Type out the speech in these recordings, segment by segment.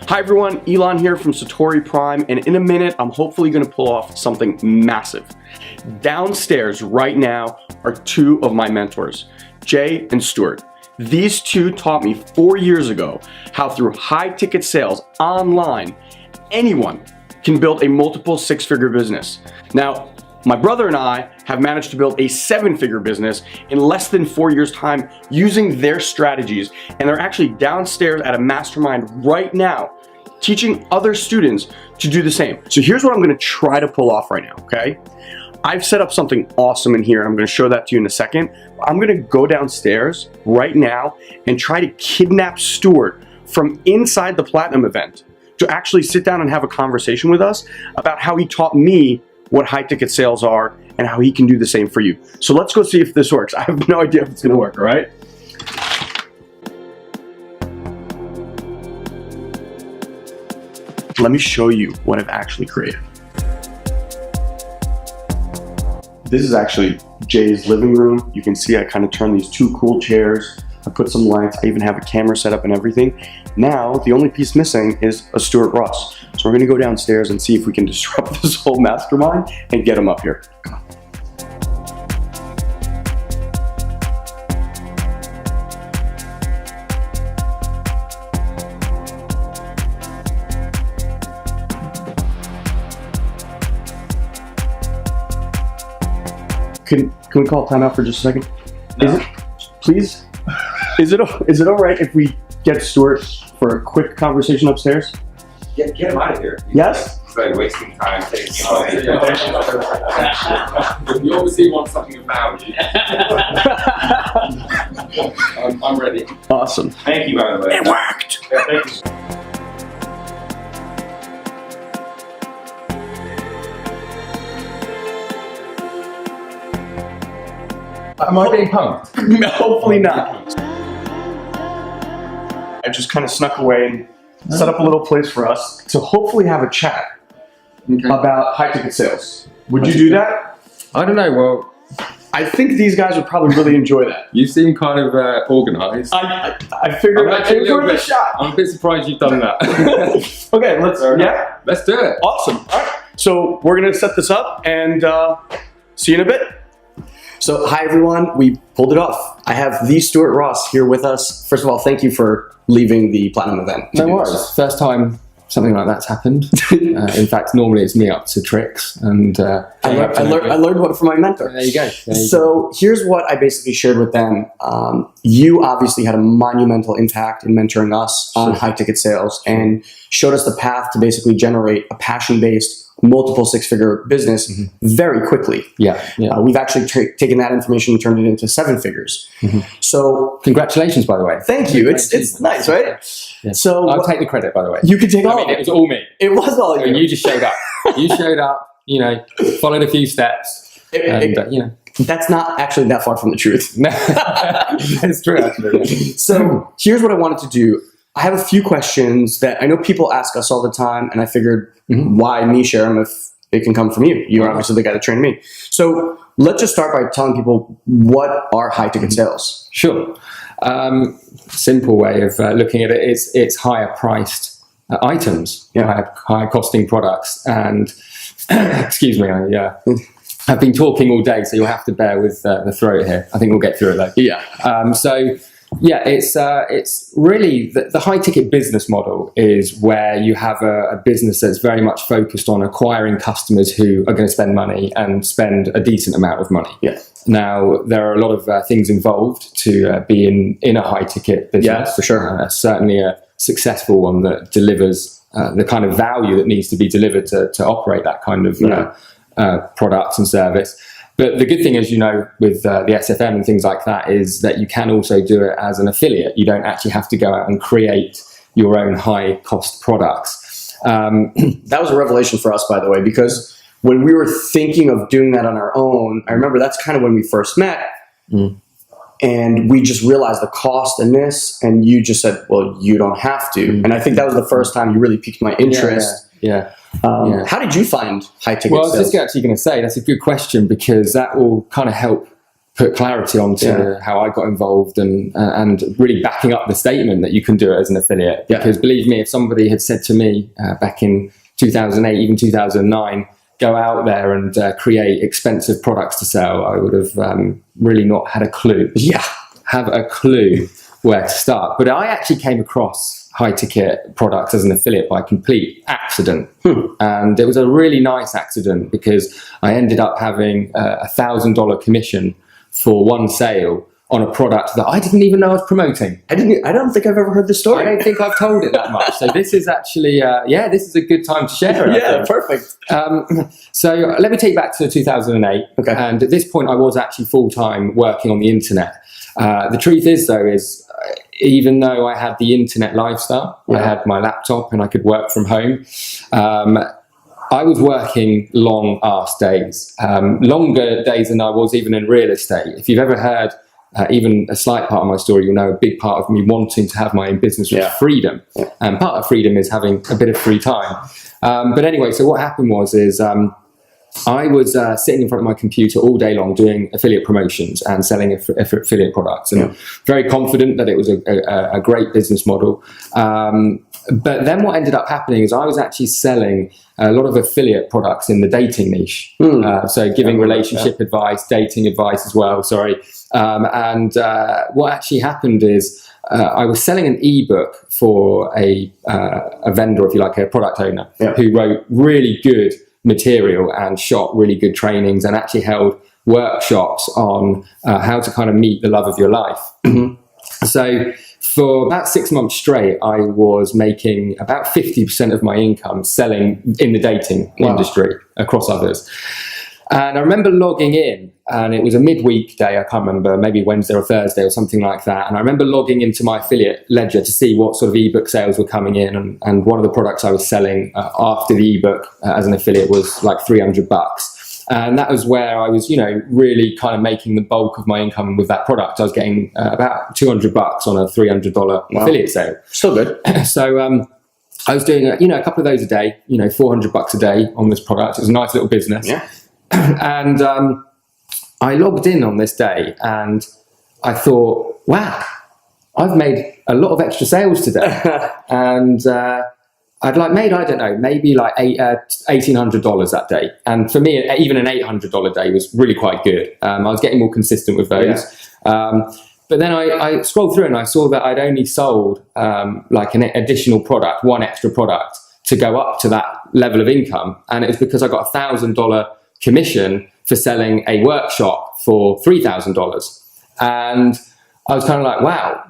Hi everyone, Elon here from Satori Prime, and in a minute I'm hopefully going to pull off something massive. Downstairs right now are two of my mentors, Jay and Stuart. These two taught me 4 years ago how through high ticket sales online, anyone can build a multiple six-figure business. Now, my brother and I have managed to build a 7-figure business in less than 4 years' time using their strategies, and they're actually downstairs at a mastermind right now teaching other students to do the same. So here's what I'm gonna try to pull off right now, okay? I've set up something awesome in here, and I'm gonna show that to you in a second. I'm gonna go downstairs right now and try to kidnap Stuart from inside the Platinum event to actually sit down and have a conversation with us about how he taught me what high ticket sales are and how he can do the same for you. So let's go see if this works. I have no idea if it's gonna work, all right? Let me show you what I've actually created. This is actually Jay's living room. You can see I kind of turned these two cool chairs. I put some lights, I even have a camera set up and everything. Now, the only piece missing is a Stuart Ross. So we're gonna go downstairs and see if we can disrupt this whole mastermind and get him up here. Come on. Can we call timeout for just a second? No. Is it, please? Is it all right if we get Stuart for a quick conversation upstairs? Get him out of here. Yes? It's like wasting time taking him out of here. You obviously want something of value. I'm ready. Awesome. Thank you, by the way. It worked! Yeah, thank you. Am I being punked? Hopefully not. I just kind of snuck away and set up a little place for us to hopefully have a chat about high ticket sales. Would you do that? I don't know, well... I think these guys would probably really enjoy that. You seem kind of organised. I figured I'd give it a shot. I'm a bit surprised you've done that. Okay, let's do it. Awesome. All right. So we're going to set this up and see you in a bit. So hi everyone, we pulled it off. I have the Stuart Ross here with us. First of all, thank you for leaving the Platinum event. No worries. First time something like that's happened. In fact, normally it's me up to tricks, and I learned one from my mentor. There you go. So here's what I basically shared with them. You obviously had a monumental impact in mentoring us on high ticket sales and showed us the path to basically generate a passion-based multiple six-figure business very quickly. We've actually taken that information and turned it into 7 figures. So congratulations, by the way. Thank you. It's nice, right? Yeah. So I'll take the credit, by the way. You can take all of it. It was all me. It was all you. You just showed up. You showed up. You know, followed a few steps, and you know. That's not actually that far from the truth. That's true, actually. So here's what I wanted to do. I have a few questions that I know people ask us all the time, and I figured why me share them if it can come from you? You're obviously the guy that trained me. So let's just start by telling people what are high ticket sales. Sure. Simple way of looking at it is it's higher priced items, higher costing products. And excuse me, I've been talking all day, so you'll have to bear with the throat here. I think we'll get through it though. Yeah. It's really the high ticket business model is where you have a business that's very much focused on acquiring customers who are going to spend money and spend a decent amount of money. Yeah. Now, there are a lot of things involved to be in a high ticket business. Yeah, for sure. Certainly a successful one that delivers the kind of value that needs to be delivered to operate that kind of product and service. But the good thing, as you know, with the SFM and things like that, is that you can also do it as an affiliate. You don't actually have to go out and create your own high-cost products. That was a revelation for us, by the way, because when we were thinking of doing that on our own, I remember that's kind of when we first met, and we just realized the cost in this, and you just said, well, you don't have to. And I think that was the first time you really piqued my interest. How did you find high ticket sales? Well, I was just actually going to say, that's a good question, because that will kind of help put clarity onto how I got involved and really backing up the statement that you can do it as an affiliate. Because believe me, if somebody had said to me back in 2008, even 2009, go out there and create expensive products to sell, I would have really not had a clue. Have a clue where to start. But I actually came across high ticket products as an affiliate by complete accident. And it was a really nice accident because I ended up having $1,000 commission for one sale on a product that I didn't even know I was promoting. I don't think I've ever heard this story. I don't think I've told it that much. So this is actually, this is a good time to share it. Yeah, perfect. So let me take you back to 2008. Okay. And at this point I was actually full-time working on the internet. The truth is though, even though I had the internet lifestyle, I had my laptop and I could work from home, I was working long ass days, longer days than I was even in real estate. If you've ever heard even a slight part of my story, you'll know a big part of me wanting to have my own business was freedom. And part of freedom is having a bit of free time. But anyway, so what happened was I was sitting in front of my computer all day long doing affiliate promotions and selling affiliate products, and very confident that it was a great business model. But then what ended up happening is I was actually selling a lot of affiliate products in the dating niche. So giving relationship advice, dating advice as well, and what actually happened is I was selling an ebook for a vendor, if you like, a product owner, who wrote really good material and shot really good trainings and actually held workshops on how to kind of meet the love of your life. So for about 6 months straight, I was making about 50% of my income selling in the dating industry across others. And I remember logging in, and it was a midweek day, I can't remember, maybe Wednesday or Thursday or something like that. And I remember logging into my affiliate ledger to see what sort of ebook sales were coming in. And one of the products I was selling after the ebook as an affiliate was like $300. And that was where I was, really kind of making the bulk of my income with that product. I was getting about $200 on a $300 affiliate sale. Still good. So I was doing, a couple of those a day, $400 a day on this product. It was a nice little business. And I logged in on this day and I thought, wow, I've made a lot of extra sales today. And I'd made, I don't know, maybe like $1,800 that day. And for me, even an $800 day was really quite good. I was getting more consistent with those. But then I scrolled through and I saw that I'd only sold like an additional product, one extra product to go up to that level of income. And it was because I got $1,000 commission for selling a workshop for $3,000. And I was kind of like, wow,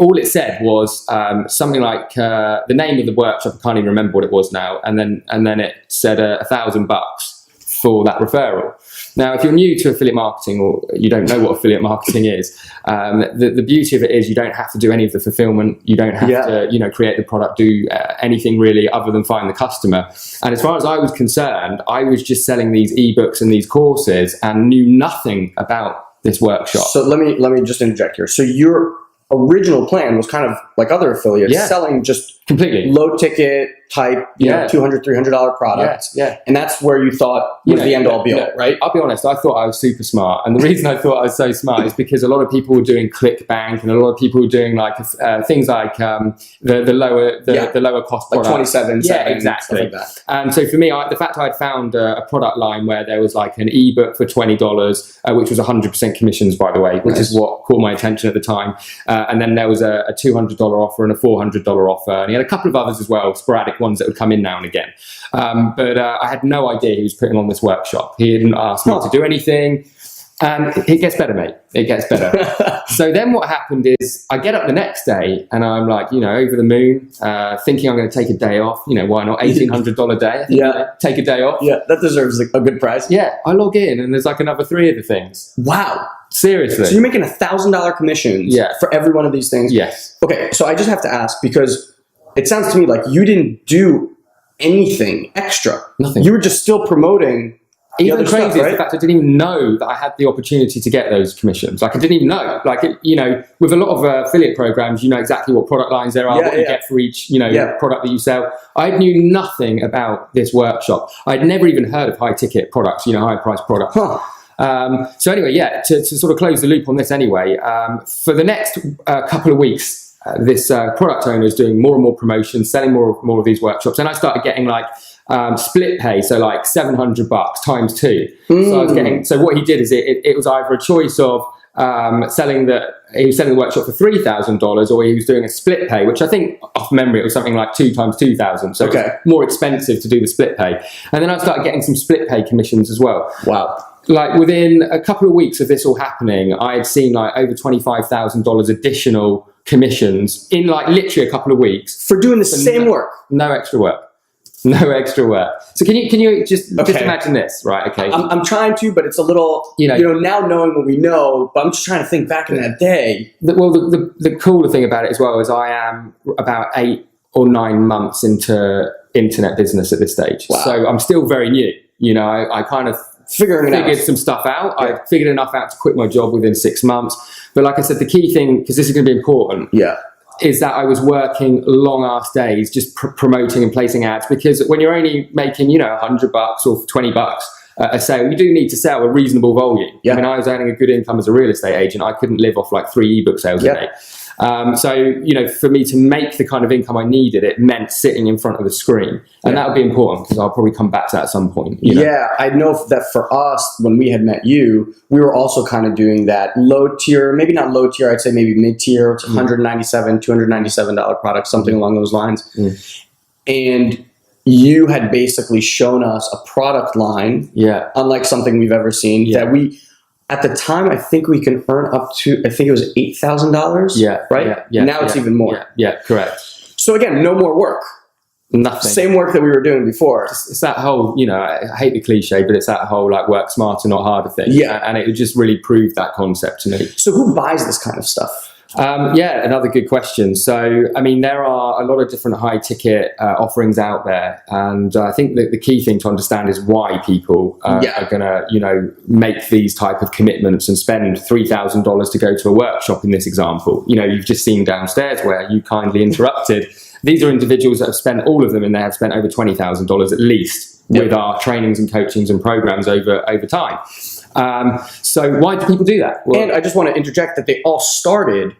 all it said was something like the name of the workshop. I can't even remember what it was now. And then it said $1,000 for that referral. Now, if you're new to affiliate marketing or you don't know what affiliate marketing is, the beauty of it is you don't have to do any of the fulfillment. You don't have to, create the product, do anything really other than find the customer. And as far as I was concerned, I was just selling these ebooks and these courses and knew nothing about this workshop. So let me just interject here. So your original plan was kind of like other affiliates, selling just completely low ticket type, $200, $300 products. And that's where you thought was the end all be all, right? I'll be honest, I thought I was super smart. And the reason I thought I was so smart is because a lot of people were doing ClickBank and a lot of people were doing things like the lower cost like products. 27, exactly. Stuff like that. And so for me, the fact I'd found a product line where there was like an ebook for $20, which was 100% commissions, by the way, which is what caught my attention at the time. And then there was a $200 offer and a $400 offer. And he had a couple of others as well, sporadic ones that would come in now and again. But I had no idea he was putting on this workshop. He didn't ask me to do anything. And it gets better, mate. It gets better. So then what happened is I get up the next day and I'm like, over the moon, thinking I'm going to take a day off. Why not? $1,800 a day. Take a day off. Yeah, that deserves a good price. Yeah, I log in and there's like another 3 of the things. Wow. Seriously. So you're making $1,000 commissions for every one of these things? Yes. Okay, so I just have to ask, because it sounds to me like you didn't do anything extra. Nothing. You were just still promoting even crazy stuff, right? is the fact I didn't even know that I had the opportunity to get those commissions. I didn't even know. With a lot of affiliate programs, you know exactly what product lines there are, what you get for each, product that you sell. I knew nothing about this workshop. I'd never even heard of high ticket products, high price products. So anyway, yeah, to sort of close the loop on this anyway, for the next couple of weeks, this product owner is doing more and more promotions, selling more of these workshops, and I started getting like split pay, so like $700 times 2. So I was getting. So what he did is it was either a choice of selling the workshop for $3,000, or he was doing a split pay, which I think off memory it was something like 2 times 2,000. So it was more expensive to do the split pay. And then I started getting some split pay commissions as well. Wow. Like within a couple of weeks of this all happening, I had seen like over $25,000 additional commissions in like literally a couple of weeks For doing the same work. No extra work. No extra work. So can you just imagine this, right? Okay. I'm trying to, but it's a little, you know, now knowing what we know, but I'm just trying to think back in that day. The cooler thing about it as well is I am about 8 or 9 months into internet business at this stage. Wow. So I'm still very new. You know, I kind of figured some stuff out. Yeah. I figured enough out to quit my job within 6 months. But like I said, the key thing, because this is going to be important, is that I was working long ass days just promoting and placing ads, because when you're only making, you know, $100 or $20 a sale, you do need to sell a reasonable volume. I mean, I was earning a good income as a real estate agent. I couldn't live off like 3 ebook sales a day. So, you know, for me to make the kind of income I needed, it meant sitting in front of the screen. And that would be important, because I'll probably come back to that at some point. You know? Yeah, I know that for us, when we had met you, we were also kind of doing that low tier, maybe not low tier, I'd say maybe mid tier, $197, $297 product, something along those lines. And you had basically shown us a product line, unlike something we've ever seen, that we... At the time, I think we can earn up to, I think it was $8,000. Yeah. Right? Yeah. Now it's even more. Yeah, correct. So again, no more work. Nothing. Same work that we were doing before. It's that whole, you know, I hate the cliche, but it's that whole like work smarter, not harder thing. Yeah. And it just really proved that concept to me. So who buys this kind of stuff? Another good question. So, I mean, there are a lot of different high ticket offerings out there. And I think that the key thing to understand is why people are going to, you know, make these type of commitments and spend $3,000 to go to a workshop in this example. You know, you've just seen downstairs where you kindly interrupted. These are individuals that have spent, all of them in there have spent over $20,000 at least with our trainings and coachings and programs over time. So why do people do that? Well, and I just want to interject that they all started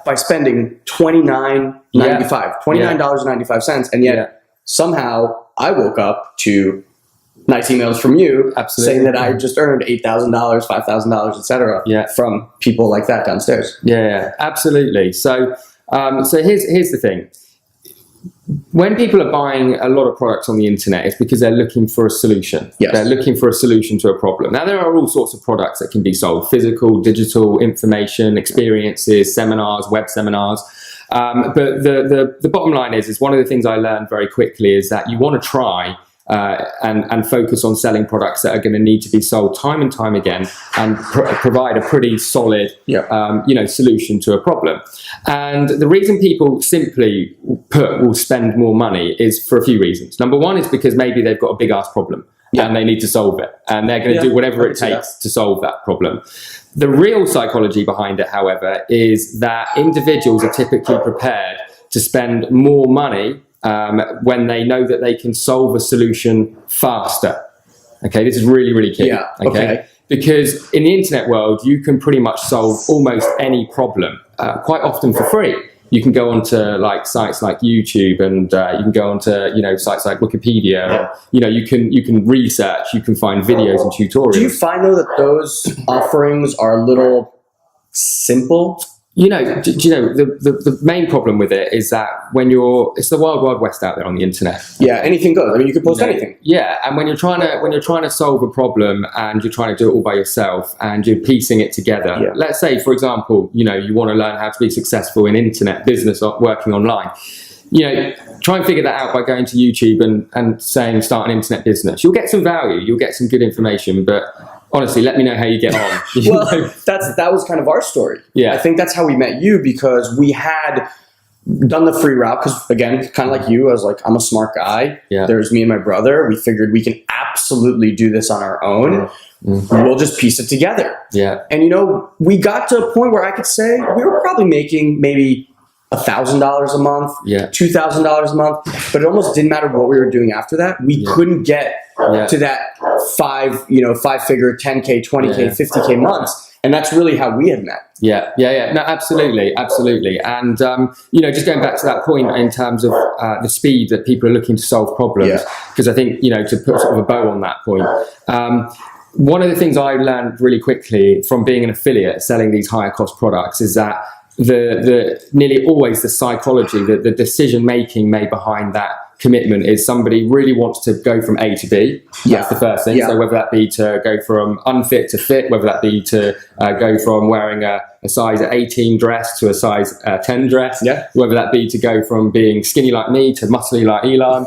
by spending $29.95, and yet somehow I woke up to nice emails from you saying that I just earned $8,000, $5,000, etc. from people like that downstairs. Yeah, absolutely. So here's the thing. When people are buying a lot of products on the internet, it's because they're looking for a solution. They're looking for a solution to a problem. Now, there are all sorts of products that can be sold: physical, digital, information, experiences, seminars, web seminars. But the bottom line is one of the things I learned very quickly is that you want to try and focus on selling products that are going to need to be sold time and time again, and provide a pretty solid, solution to a problem. And the reason people simply will spend more money is for a few reasons. Number one is because maybe they've got a big ass problem and they need to solve it, and they're going to do whatever it takes to solve that problem. The real psychology behind it, however, is that individuals are typically prepared to spend more money when they know that they can solve a solution faster. Okay, this is really, really key. Okay? Because in the internet world, you can pretty much solve almost any problem, quite often for free. You can go onto like sites like YouTube, and you can go onto sites like Wikipedia. You can research, you can find videos and tutorials. Do you find though that those offerings are a little simple? The main problem with it is that it's the wild, wild west out there on the internet. Yeah, anything goes. I mean, you can post anything. Yeah, and when you're trying to solve a problem and you're trying to do it all by yourself and you're piecing it together. Let's say, for example, you want to learn how to be successful in internet business or working online. Try and figure that out by going to YouTube and saying start an internet business. You'll get some value, you'll get some good information, but honestly, let me know how you get on. Well, that was kind of our story. Yeah, I think that's how we met you, because we had done the free route. Because again, kind of like you, I was like, I'm a smart guy. There's me and my brother. We figured we can absolutely do this on our own. We'll just piece it together. And we got to a point where I could say we were probably making maybe $1,000 a month, Yeah. $2,000 a month, but it almost didn't matter what we were doing after that. We couldn't get to that five-figure, 10K, 20K, 50K months. And that's really how we had met. Yeah. No, absolutely. And, just going back to that point in terms of the speed that people are looking to solve problems, because I think, to put sort of a bow on that point, one of the things I learned really quickly from being an affiliate selling these higher cost products is that the nearly always the psychology, the decision making made behind that commitment is somebody really wants to go from A to B. That's the first thing. So whether that be to go from unfit to fit, whether that be to go from wearing a size 18 dress to a size 10 dress, whether that be to go from being skinny like me to muscly like Elon.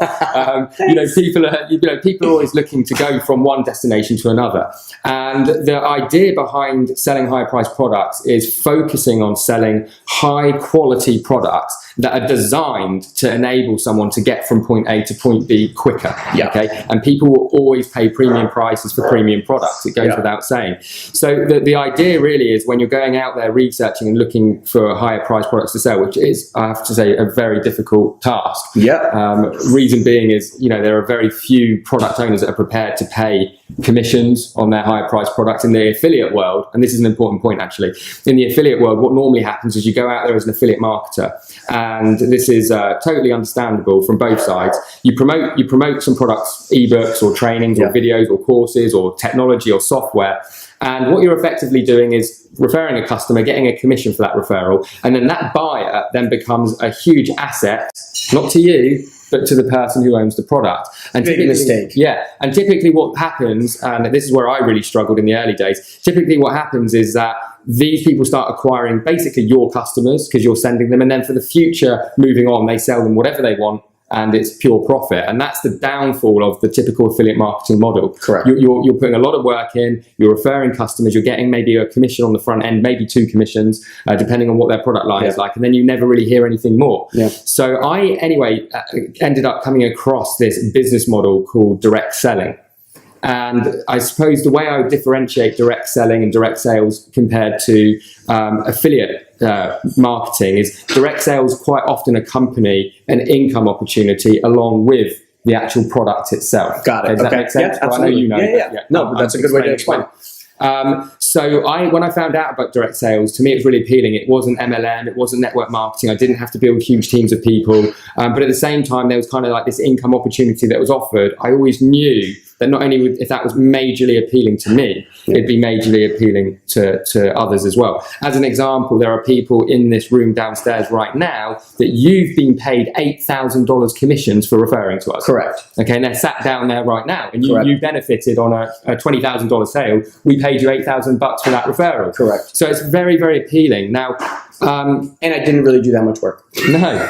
People are always looking to go from one destination to another. And the idea behind selling high priced products is focusing on selling high quality products that are designed to enable someone to get from point A to point B quicker. Okay, and people will always pay premium prices for premium products. It goes without saying. So the idea really is when you're going out there researching and looking for higher priced products to sell, which is, I have to say, a very difficult task. Reason being is, there are very few product owners that are prepared to pay commissions on their higher priced products in the affiliate world. And this is an important point actually. In the affiliate world, what normally happens is you go out there as an affiliate marketer, and this is totally understandable from both sides. You promote some products, ebooks or trainings or videos or courses or technology or software. And what you're effectively doing is referring a customer, getting a commission for that referral. And then that buyer then becomes a huge asset, not to you, but to the person who owns the product. And big mistake. Yeah. And typically what happens, and this is where I really struggled in the early days, typically what happens is that these people start acquiring basically your customers because you're sending them. And then for the future, moving on, they sell them whatever they want. And it's pure profit. And that's the downfall of the typical affiliate marketing model. Correct. You're putting a lot of work in, you're referring customers, you're getting maybe a commission on the front end, maybe 2 commissions, depending on what their product line is like. And then you never really hear anything more. So I, ended up coming across this business model called direct selling. And I suppose the way I would differentiate direct selling and direct sales compared to affiliate marketing is direct sales quite often accompany an income opportunity along with the actual product itself. Got it. Does that make sense? Yeah, absolutely. Well, I know you know. No, but that's a good way to explain. So when I found out about direct sales, to me it was really appealing. It wasn't MLM, it wasn't network marketing. I didn't have to build huge teams of people. But at the same time, there was kind of like this income opportunity that was offered. I always knew that not only if that was majorly appealing to me, it'd be majorly appealing to others as well. As an example, there are people in this room downstairs right now that you've been paid $8,000 commissions for referring to us. Correct. Okay, and they're sat down there right now, and you benefited on a $20,000 sale. We paid you $8,000 for that referral. Correct. So it's very, very appealing. Now, and I didn't really do that much work. No,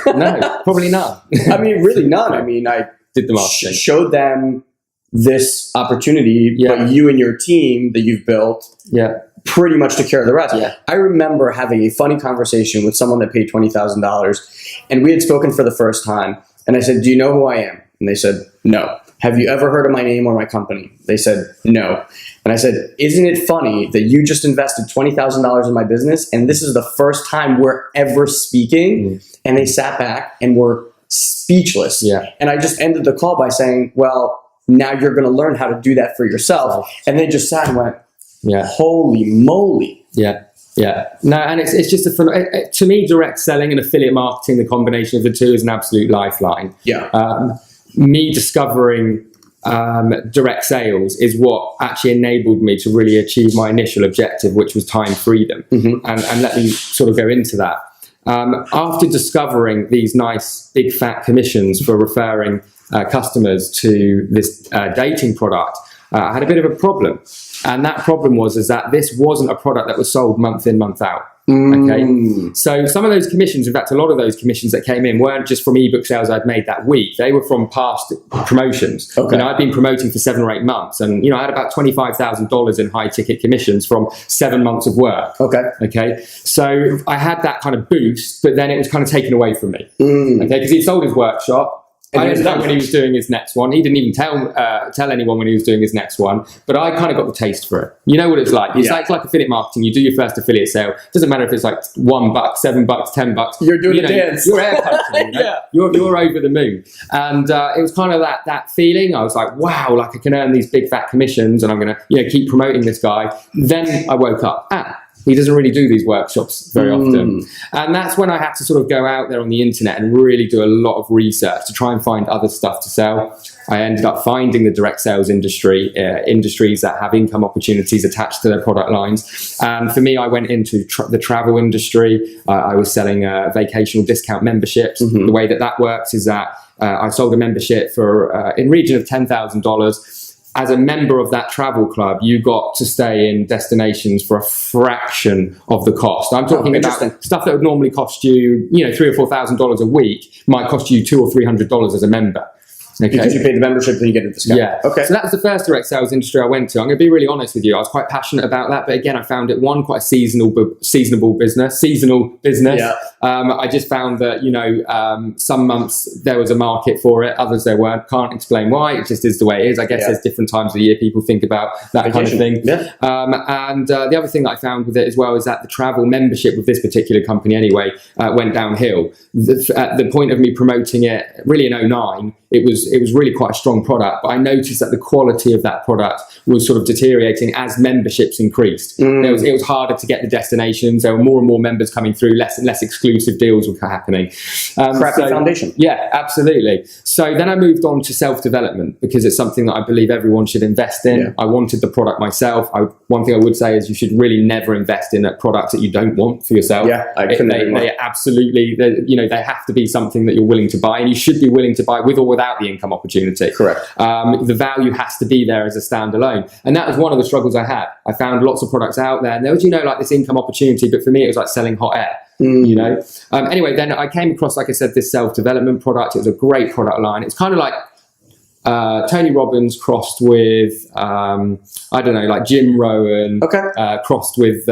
probably none. I mean, really none. I mean, I did the marketing. Showed them this opportunity, but you and your team that you've built pretty much took care of the rest. I remember having a funny conversation with someone that paid $20,000, and we had spoken for the first time, and I said, "Do you know who I am?" And they said, "No." "Have you ever heard of my name or my company?" They said, "No." And I said, "Isn't it funny that you just invested $20,000 in my business, and this is the first time we're ever speaking?" And they sat back and were speechless. And I just ended the call by saying, "Well, now you're going to learn how to do that for yourself." And they just sat and went, "Holy moly." No, and it's just to me, direct selling and affiliate marketing, the combination of the two is an absolute lifeline. Me discovering direct sales is what actually enabled me to really achieve my initial objective, which was time freedom. And let me sort of go into that. After discovering these nice big fat commissions for referring customers to this dating product, I had a bit of a problem. And that problem was that this wasn't a product that was sold month in, month out. Okay, so some of those commissions, in fact, a lot of those commissions that came in weren't just from ebook sales I'd made that week. They were from past promotions. I'd been promoting for 7 or 8 months, and I had about $25,000 in high ticket commissions from 7 months of work. Okay, so I had that kind of boost, but then it was kind of taken away from me. Okay, because he'd sold his workshop. I didn't know when he was doing his next one. He didn't even tell anyone when he was doing his next one. But I kind of got the taste for it. You know what it's like. It's like affiliate marketing. You do your first affiliate sale. It doesn't matter if it's like $1, $7, $10. You're doing a dance. You're air punching. You're over the moon. And it was kind of that feeling. I was like, wow, like I can earn these big fat commissions, and I'm going to keep promoting this guy. Then I woke up. He doesn't really do these workshops very often. And that's when I had to sort of go out there on the internet and really do a lot of research to try and find other stuff to sell. I ended up finding the direct sales industry, industries that have income opportunities attached to their product lines. And for me, I went into the travel industry. I was selling vacational discount memberships. The way that works is that I sold a membership for in region of $10,000. As a member of that travel club, you got to stay in destinations for a fraction of the cost. I'm talking about stuff that would normally cost you, $3,000 or $4,000 a week, might cost you $200 or $300 as a member. Okay. Because you pay the membership, then you get a discount. Yeah. Okay. So that was the first direct sales industry I went to. I'm going to be really honest with you. I was quite passionate about that, but again, I found it quite a seasonal business. Yeah. I just found that some months there was a market for it, others there weren't. Can't explain why. It just is the way it is. I guess there's different times of the year people think about that kind of thing. Yeah. And the other thing that I found with it as well is that the travel membership with this particular company anyway went downhill. At the point of me promoting it, really in 2009. It was really quite a strong product, but I noticed that the quality of that product was sort of deteriorating as memberships increased. It was harder to get the destinations. There were more and more members coming through, less and less exclusive deals were happening. Crappy foundation. Yeah, absolutely. So then I moved on to self-development because it's something that I believe everyone should invest in. Yeah. I wanted the product myself. One thing I would say is you should really never invest in a product that you don't want for yourself. Yeah, I couldn't agree more. They absolutely, they have to be something that you're willing to buy, and you should be willing to buy with or without the income opportunity. Correct. The value has to be there as a standalone. And that was one of the struggles I had. I found lots of products out there and there was, like this income opportunity, but for me, it was like selling hot air. Anyway, then I came across, like I said, this self-development product. It was a great product line. It's kind of like Tony Robbins crossed with, like Jim Rohn, crossed with,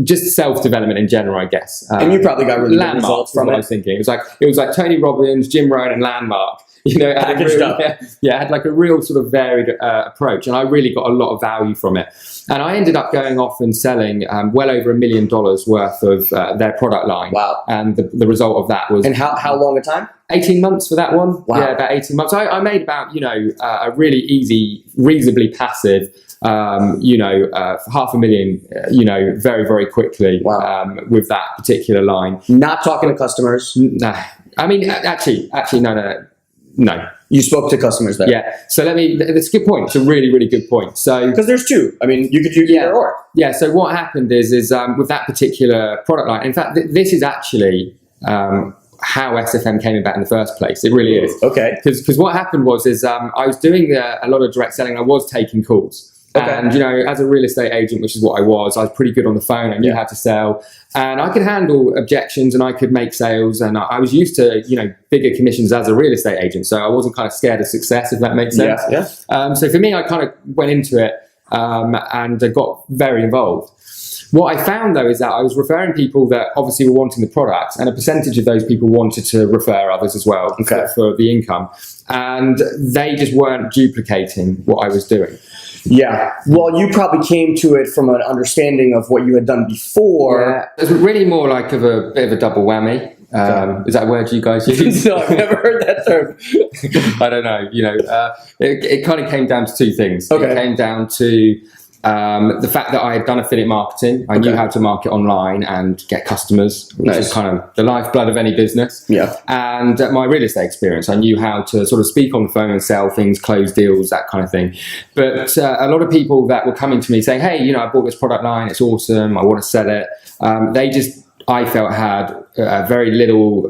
just self-development in general, I guess. And you probably got really good results from it. I was thinking. It was like Tony Robbins, Jim Rohn, and Landmark. Had like a real sort of varied approach, and I really got a lot of value from it. And I ended up going off and selling well over $1 million worth of their product line. Wow! And the result of that was. And how long a time? 18 months for that one. Wow. Yeah, about 18 months. I made about a really easy, reasonably passive. $500,000, very, very quickly. Wow. With that particular line. Not talking to customers. No, I mean, actually, no. You spoke to customers there. Yeah. So that's a good point. It's a really, really good point. So because there's two. I mean, you could do either or. Yeah. So what happened is with that particular product line. In fact, this is actually how SFM came about in the first place. It really is. Okay. Because what happened was I was doing a lot of direct selling. I was taking calls. Okay. And, as a real estate agent, which is what I was pretty good on the phone. I knew how to sell, and I could handle objections, and I could make sales, and I was used to, bigger commissions as a real estate agent. So I wasn't kind of scared of success, if that makes sense. Yeah. So for me, I kind of went into it and got very involved. What I found, though, is that I was referring people that obviously were wanting the product, and a percentage of those people wanted to refer others as well for the income. And they just weren't duplicating what I was doing. Yeah. Well, you probably came to it from an understanding of what you had done before. Yeah. It was really more like a bit of a double whammy. Is that a word you guys use? No, I've never heard that term. I don't know. It kind of came down to two things. Okay. It came down to the fact that I had done affiliate marketing. I knew how to market online and get customers, which is kind of the lifeblood of any business. Yeah. And my real estate experience, I knew how to sort of speak on the phone and sell things, close deals, that kind of thing. But a lot of people that were coming to me saying, hey, I bought this product line, it's awesome, I want to sell it. They just, I felt, had very little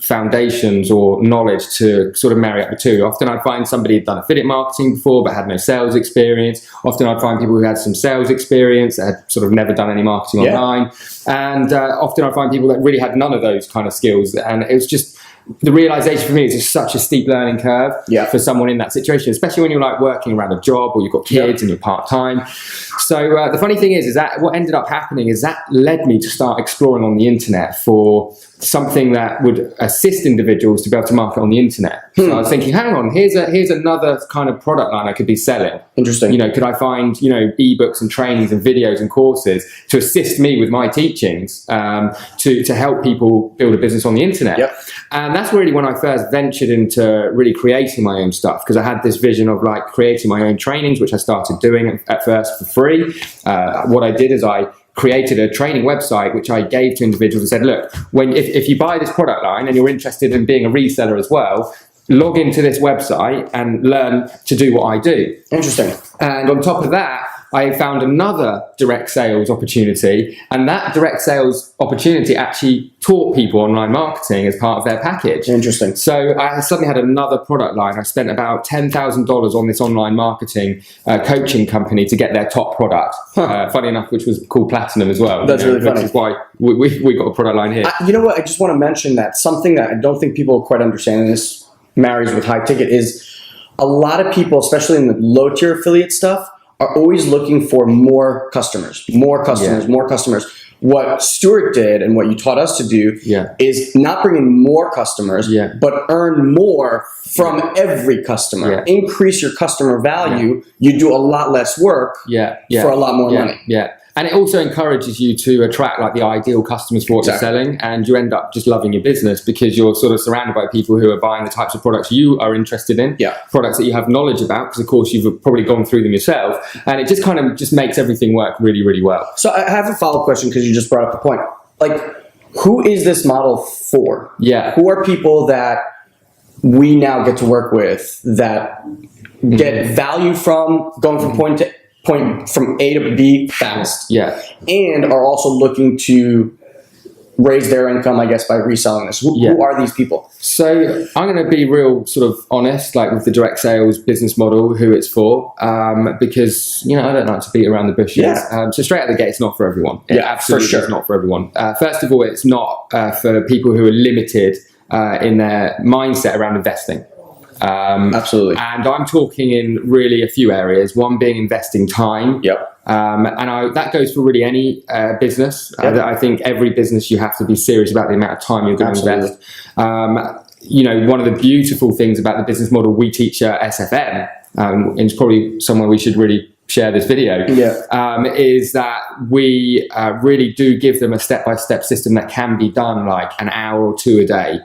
foundations or knowledge to sort of marry up the two. Often I'd find somebody had done affiliate marketing before but had no sales experience. Often I'd find people who had some sales experience that had sort of never done any marketing online. And often I'd find people that really had none of those kind of skills. And it was just, the realization for me is just such a steep learning curve for someone in that situation, especially when you're like working around a job or you've got kids and you're part-time. So the funny thing is that what ended up happening is that led me to start exploring on the internet for something that would assist individuals to be able to market on the internet. So I was thinking, hang on, here's another kind of product line I could be selling. Interesting. You know, could I find, you know, ebooks and trainings and videos and courses to assist me with my teachings, to help people build a business on the internet? Yep. And that's really when I first ventured into really creating my own stuff, because I had this vision of like creating my own trainings, which I started doing at first for free. What I did is I created a training website which I gave to individuals and said, look, if you buy this product line and you're interested in being a reseller as well, log into this website and learn to do what I do. Interesting. And on top of that, I found another direct sales opportunity, and that direct sales opportunity actually taught people online marketing as part of their package. Interesting. So I suddenly had another product line. I spent about $10,000 on this online marketing coaching company to get their top product. Funny enough, which was called Platinum as well. That's really funny. Which is why we got a product line here. You know what? I just want to mention that something that I don't think people quite understand, and this marries with high ticket, is a lot of people, especially in the low tier affiliate stuff, are always looking for more customers. What Stuart did and what you taught us to do is not bring in more customers, but earn more from every customer. Increase your customer value. You do a lot less work for a lot more money. And it also encourages you to attract like the ideal customers for what you're selling, and you end up just loving your business because you're sort of surrounded by people who are buying the types of products you are interested in, products that you have knowledge about, because of course you've probably gone through them yourself, and it just kind of just makes everything work really, really well. So I have a follow-up question because you just brought up the point. Like, who is this model for? Who are people that we now get to work with that get value from going from point from A to B fast, and are also looking to raise their income, I guess, by reselling this? Who are these people? So I'm going to be real sort of honest, like with the direct sales business model, who it's for, because, you know, I don't like to beat around the bushes. So straight out of the gate, it's not for everyone. It absolutely is not for everyone. First of all, it's not for people who are limited in their mindset around investing. Absolutely. And I'm talking in really a few areas, one being investing time. And that goes for really any business. I think every business you have to be serious about the amount of time you're going to invest. You know, one of the beautiful things about the business model we teach at SFM, and it's probably somewhere we should really share this video, is that we really do give them a step-by-step system that can be done like an hour or two a day.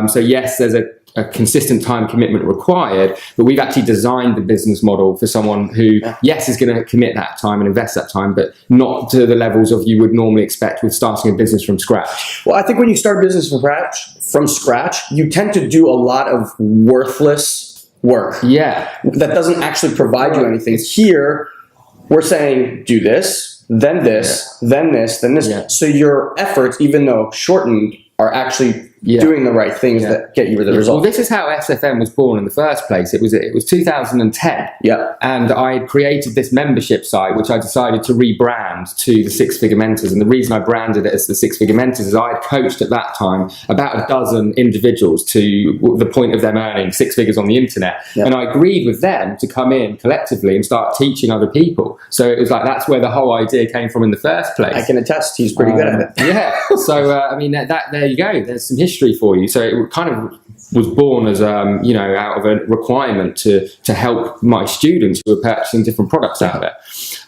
So yes, there's a consistent time commitment required, but we've actually designed the business model for someone who, yes, is going to commit that time and invest that time, but not to the levels of you would normally expect with starting a business from scratch. Well, I think when you start a business from scratch, you tend to do a lot of worthless work. That doesn't actually provide you anything. Here, we're saying, do this, then this, then this, then this. So your efforts, even though shortened, are actually doing the right things that get you the results. Well, this is how SFM was born in the first place. It was 2010. And I had created this membership site, which I decided to rebrand to the Six Figure Mentors. And the reason I branded it as the Six Figure Mentors is I had coached at that time about a dozen individuals to the point of them earning six figures on the internet. And I agreed with them to come in collectively and start teaching other people. So it was like, that's where the whole idea came from in the first place. I can attest, he's pretty good at it. So, I mean, there you go. There's some history for you. So it kind of was born as, you know, out of a requirement to help my students who are purchasing different products out there.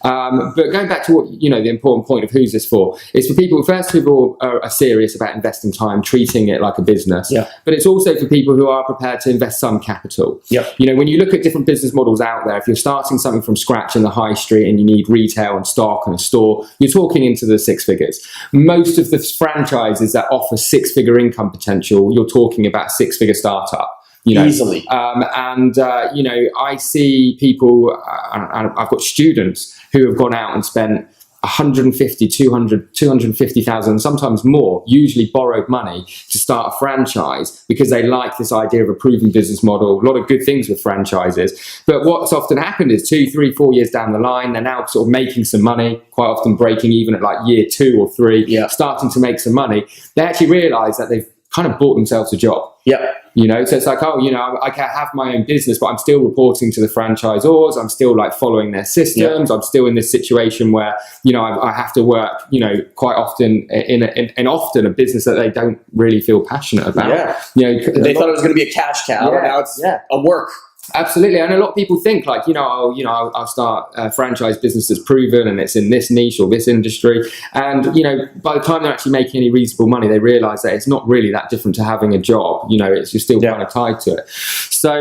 But going back to what, you know, the important point of who's this for, it's for people, first of all, are serious about investing time, treating it like a business. But it's also for people who are prepared to invest some capital. You know, when you look at different business models out there, if you're starting something from scratch in the high street and you need retail and stock and a store, you're talking into the six figures. Most of the franchises that offer six-figure income potential, you're talking about six-figure startup. You know, easily. You know, I see people, I've got students who have gone out and spent 150, 200, 250,000, sometimes more, usually borrowed money to start a franchise because they like this idea of a proven business model. A lot of good things with franchises. But what's often happened is 2, 3, 4 years down the line, they're now sort of making some money, quite often breaking even at like year 2 or 3, starting to make some money. They actually realize that they've kind of bought themselves a job. Yeah. You know, so it's like, oh, you know, I can have my own business, but I'm still reporting to the franchisors. I'm still like following their systems. I'm still in this situation where, you know, I have to work, you know, quite often in often a business that they don't really feel passionate about. Yeah. You know, They thought it was going to be a cash cow. Yeah. Now it's a work. Absolutely, and a lot of people think like, you know, I'll start a franchise business that's proven and it's in this niche or this industry, and you know, by the time they're actually making any reasonable money, they realise that it's not really that different to having a job. You know, you're still kind of tied to it. So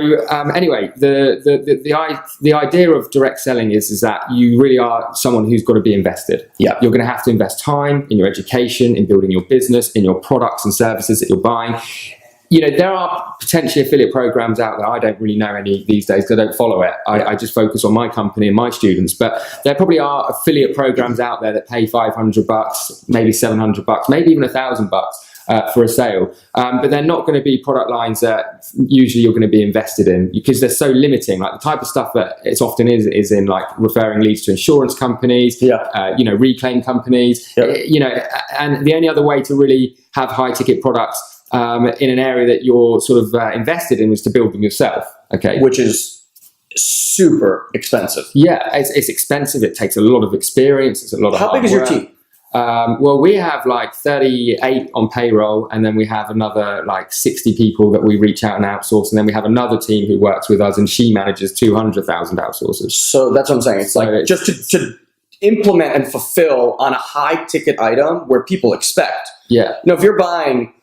anyway, the idea of direct selling is that you really are someone who's got to be invested. Yeah, you're going to have to invest time in your education, in building your business, in your products and services that you're buying. You know, there are potentially affiliate programs out there. I don't really know any these days because I don't follow it. I just focus on my company and my students. But there probably are affiliate programs out there that pay $500, maybe $700, maybe even $1,000 for a sale. But they're not going to be product lines that usually you're going to be invested in because they're so limiting. Like the type of stuff that it's often is in like referring leads to insurance companies, you know, reclaim companies, you know, and the only other way to really have high ticket products in an area that you're sort of invested in is to build them yourself. Okay, which is super expensive. Yeah, it's expensive. It takes a lot of experience. It's a lot of How hard big is your work. team? Well, we have like 38 on payroll, and then we have another like 60 people that we reach out and outsource, and then we have another team who works with us, and she manages 200,000 outsourcers. So that's what I'm saying. It's So like just to implement and fulfill on a high ticket item where people expect. Yeah. Now, if you're buying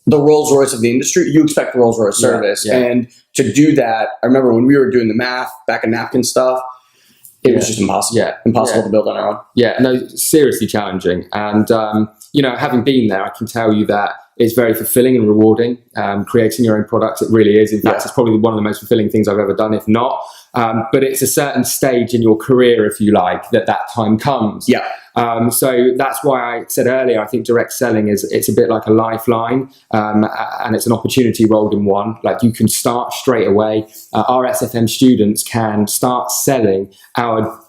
the Rolls Royce of the industry, you expect Rolls Royce service. And to do that, I remember when we were doing the math back in napkin stuff, it was just impossible. Impossible to build on our own. Yeah, no, seriously challenging. And, you know, having been there, I can tell you that it's very fulfilling and rewarding. Creating your own products, it really is. In fact, it's probably one of the most fulfilling things I've ever done, if not. But it's a certain stage in your career, if you like, that time comes. So that's why I said earlier, I think direct selling it's a bit like a lifeline, and it's an opportunity rolled in one. Like you can start straight away. Our SFM students can start selling our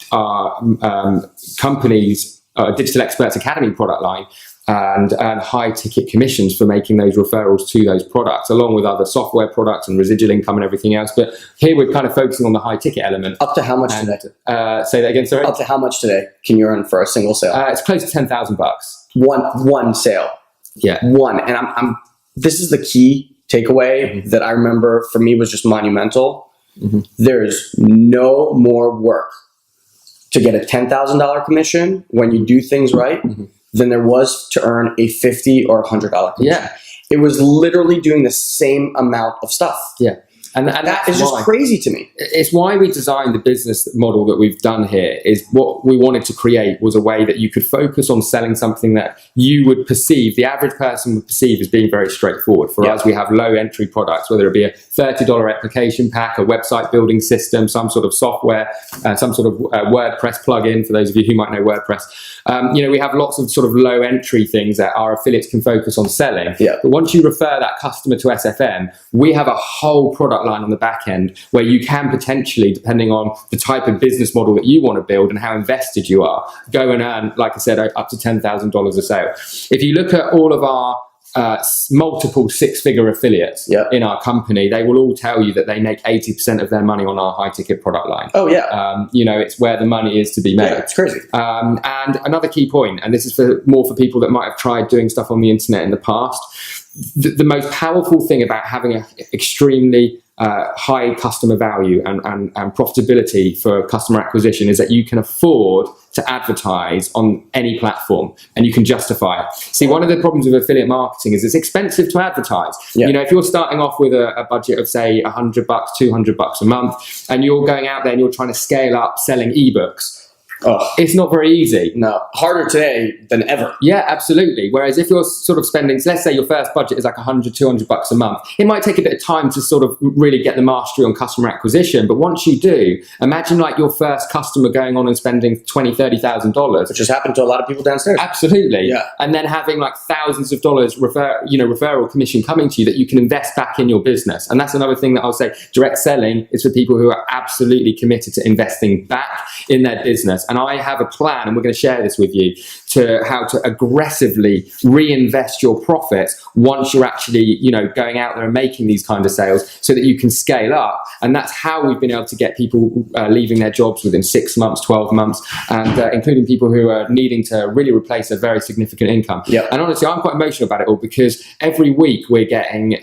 company's Digital Experts Academy product line and high ticket commissions for making those referrals to those products, along with other software products and residual income and everything else. But here we're kind of focusing on the high ticket element. Up to how much today? Say that again, sorry? Up to how much today can you earn for a single sale? It's close to $10,000. One sale. Yeah. One. And I'm this is the key takeaway that I remember for me was just monumental. There's no more work to get a $10,000 commission when you do things right than there was to earn a $50 or $100 commission. It was literally doing the same amount of stuff. And that is just crazy to me. It's why we designed the business model that we've done here. Is what we wanted to create was a way that you could focus on selling something that you would perceive, the average person would perceive as being very straightforward. For us, we have low entry products, whether it be a $30 application pack, a website building system, some sort of software, some sort of WordPress plugin, for those of you who might know WordPress. You know, we have lots of sort of low entry things that our affiliates can focus on selling. But once you refer that customer to SFM, we have a whole product line on the back end where you can potentially, depending on the type of business model that you want to build and how invested you are, go and earn, like I said, up to $10,000 a sale. If you look at all of our multiple six-figure affiliates in our company, they will all tell you that they make 80% of their money on our high-ticket product line. You know, it's where the money is to be made. It's crazy. And another key point, and this is more for people that might have tried doing stuff on the internet in the past, the most powerful thing about having an extremely high customer value and profitability for customer acquisition is that you can afford to advertise on any platform and you can justify it. See, one of the problems with affiliate marketing is it's expensive to advertise. You know, if you're starting off with a budget of say $100, $200 a month, and you're going out there and you're trying to scale up selling ebooks, it's not very easy. No, harder today than ever. Yeah, absolutely. Whereas if you're sort of spending, so let's say your first budget is like $100, $200 a month, it might take a bit of time to sort of really get the mastery on customer acquisition. But once you do, imagine like your first customer going on and spending $20,000, $30,000. Which has happened to a lot of people downstairs. Absolutely. And then having like thousands of dollars referral commission coming to you that you can invest back in your business. And that's another thing that I'll say, direct selling is for people who are absolutely committed to investing back in their business. And I have a plan, and we're going to share this with you, to how to aggressively reinvest your profits once you're actually, you know, going out there and making these kind of sales so that you can scale up. And that's how we've been able to get people leaving their jobs within 6 months, 12 months, and including people who are needing to really replace a very significant income. Yep. And honestly, I'm quite emotional about it all because every week we're getting,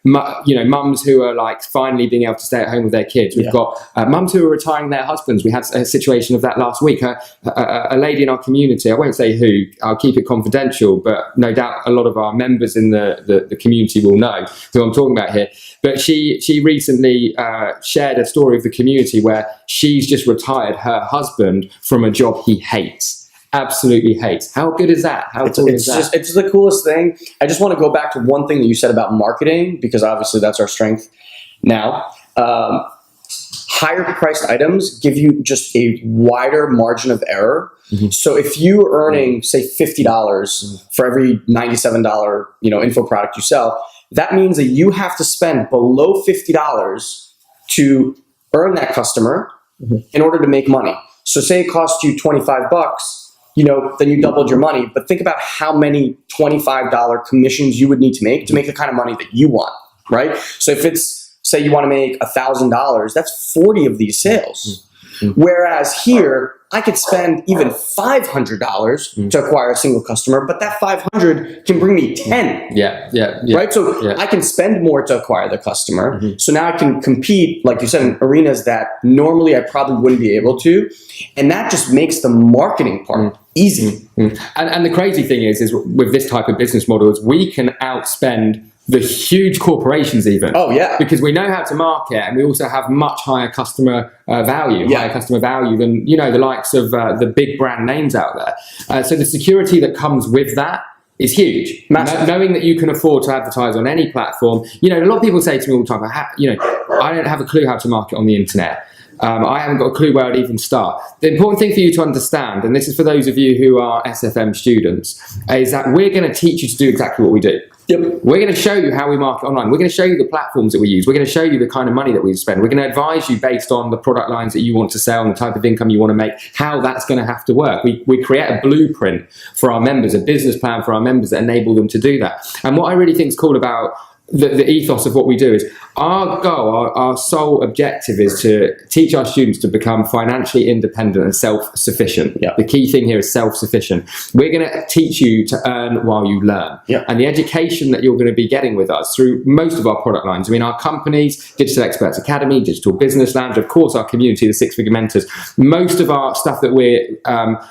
mums who are like finally being able to stay at home with their kids. We've got mums who are retiring their husbands. We had a situation of that last week. A lady in our community, I won't say who, I'll keep it confidential, but no doubt a lot of our members in the community will know who I'm talking about here. But she recently shared a story of the community where she's just retired her husband from a job he hates. Absolutely hates. How good is that? How cool is that? It's the coolest thing. I just want to go back to one thing that you said about marketing, because obviously that's our strength now. Higher priced items give you just a wider margin of error. Mm-hmm. So if you are earning, say, $50 for every $97, info product you sell, that means that you have to spend below $50 to earn that customer in order to make money. So say it costs you $25, then you doubled your money. But think about how many $25 commissions you would need to make the kind of money that you want, right? So if it's, say you want to make $1,000, that's 40 of these sales. Mm-hmm. Whereas here, I could spend even $500 to acquire a single customer, but that 500 can bring me 10. Yeah. Right? So I can spend more to acquire the customer. Mm-hmm. So now I can compete, like you said, in arenas that normally I probably wouldn't be able to. And that just makes the marketing part easy. Mm-hmm. And the crazy thing is with this type of business model is we can outspend the huge corporations even. Oh, yeah. Because we know how to market and we also have much higher customer value, higher customer value than, the likes of the big brand names out there. So the security that comes with that is huge. Knowing that you can afford to advertise on any platform. A lot of people say to me all the time, I don't have a clue how to market on the internet. I haven't got a clue where I'd even start. The important thing for you to understand, and this is for those of you who are SFM students, is that we're going to teach you to do exactly what we do. Yep. We're going to show you how we market online. We're going to show you the platforms that we use. We're going to show you the kind of money that we spend. We're going to advise you based on the product lines that you want to sell and the type of income you want to make, how that's going to have to work. We create a blueprint for our members, a business plan for our members that enable them to do that. And what I really think is cool about the ethos of what we do is our goal, our sole objective is to teach our students to become financially independent and self-sufficient. Yeah. The key thing here is self-sufficient. We're going to teach you to earn while you learn. Yeah. And the education that you're going to be getting with us through most of our product lines, our companies, Digital Experts Academy, Digital Business Lounge, of course our community, the Six Figure Mentors, most of our stuff that we're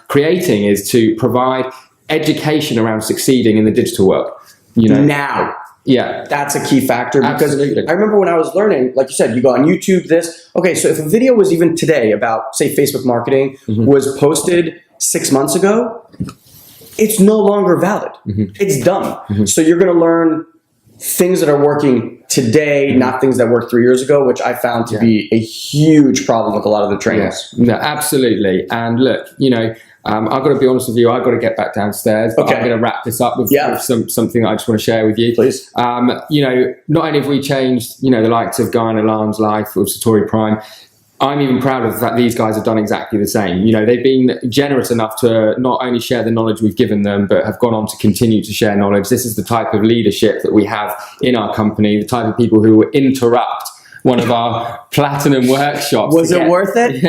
creating is to provide education around succeeding in the digital world. Now. Yeah, that's a key factor because I remember when I was learning, like you said, you go on YouTube, this. Okay, so if a video was even today about, say, Facebook marketing was posted 6 months ago, it's no longer valid. It's done. So you're going to learn things that are working today, not things that worked 3 years ago, which I found to be a huge problem with a lot of the trainers. No, absolutely. And look, I've got to be honest with you, I've got to get back downstairs, but I'm going to wrap this up with something that I just want to share with you. Please. Not only have we changed, the likes of Guy and Alan's life or Satori Prime, I'm even proud of that these guys have done exactly the same. They've been generous enough to not only share the knowledge we've given them, but have gone on to continue to share knowledge. This is the type of leadership that we have in our company, the type of people who will interrupt one of our platinum workshops. Was it worth it?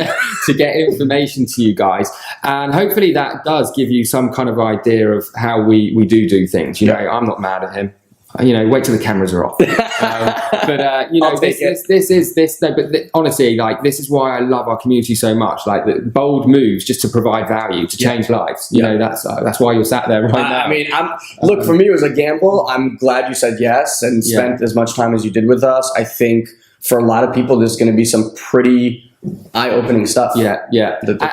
To get information to you guys. And hopefully that does give you some kind of idea of how we do things. I'm not mad at him. Wait till the cameras are off. Honestly, this is why I love our community so much. The bold moves just to provide value, to change lives. That's why you're sat there right now. Look, for me, it was a gamble. I'm glad you said yes and spent as much time as you did with us. I think for a lot of people, there's going to be some pretty eye-opening stuff. And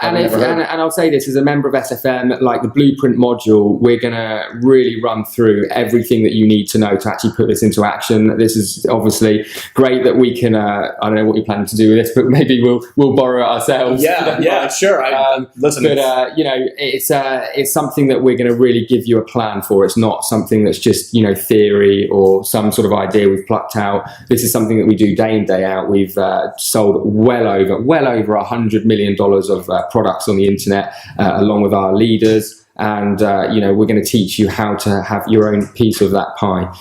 I'll say this, as a member of SFM, like the blueprint module, we're going to really run through everything that you need to know to actually put this into action. This is obviously great that we can, I don't know what you're planning to do with this, but maybe we'll borrow it ourselves. Sure. Listen, but it's something that we're going to really give you a plan for. It's not something that's just, theory or some sort of idea we've plucked out. This is something that we do day in, day out. We've sold well over $100 million of products on the internet, along with our leaders, and we're going to teach you how to have your own piece of that pie.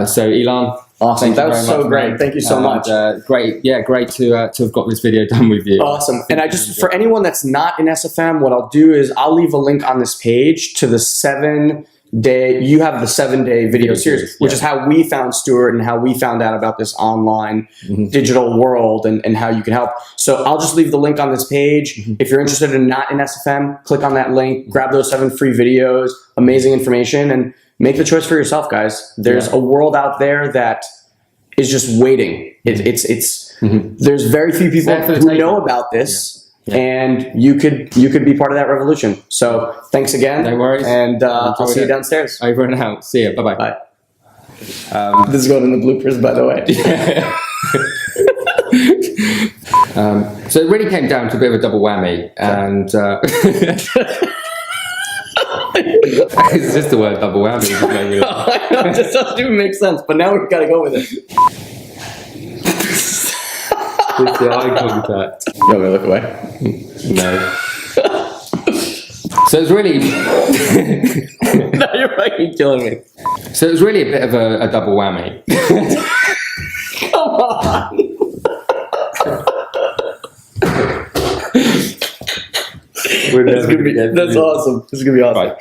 So Elon, awesome. That was so great. Thank you so much. Great to have got this video done with you. Awesome. And I just, for anyone that's not in SFM, what I'll do is I'll leave a link on this page to the 7-day video series, which is how we found Stuart and how we found out about this online digital world and how you can help. So I'll just leave the link on this page. If you're interested in not in SFM, click on that link, grab those 7 free videos, amazing information, and make the choice for yourself, guys. There's a world out there that is just waiting. There's very few people who know about this. Yeah. And you could be part of that revolution. So thanks again. No worries. And I'll see you downstairs. Over and out. See you. Bye-bye. Bye. This is going in the bloopers, by the way. So it really came down to a bit of a double whammy. And it's just the word double whammy. It just doesn't even make sense. But now we've got to go with it. With the eye contact. You want me to look away? No. So it's really... No, you're fucking killing me. So it was really a bit of a double whammy. Come on. That's awesome. This is going to be awesome. Right.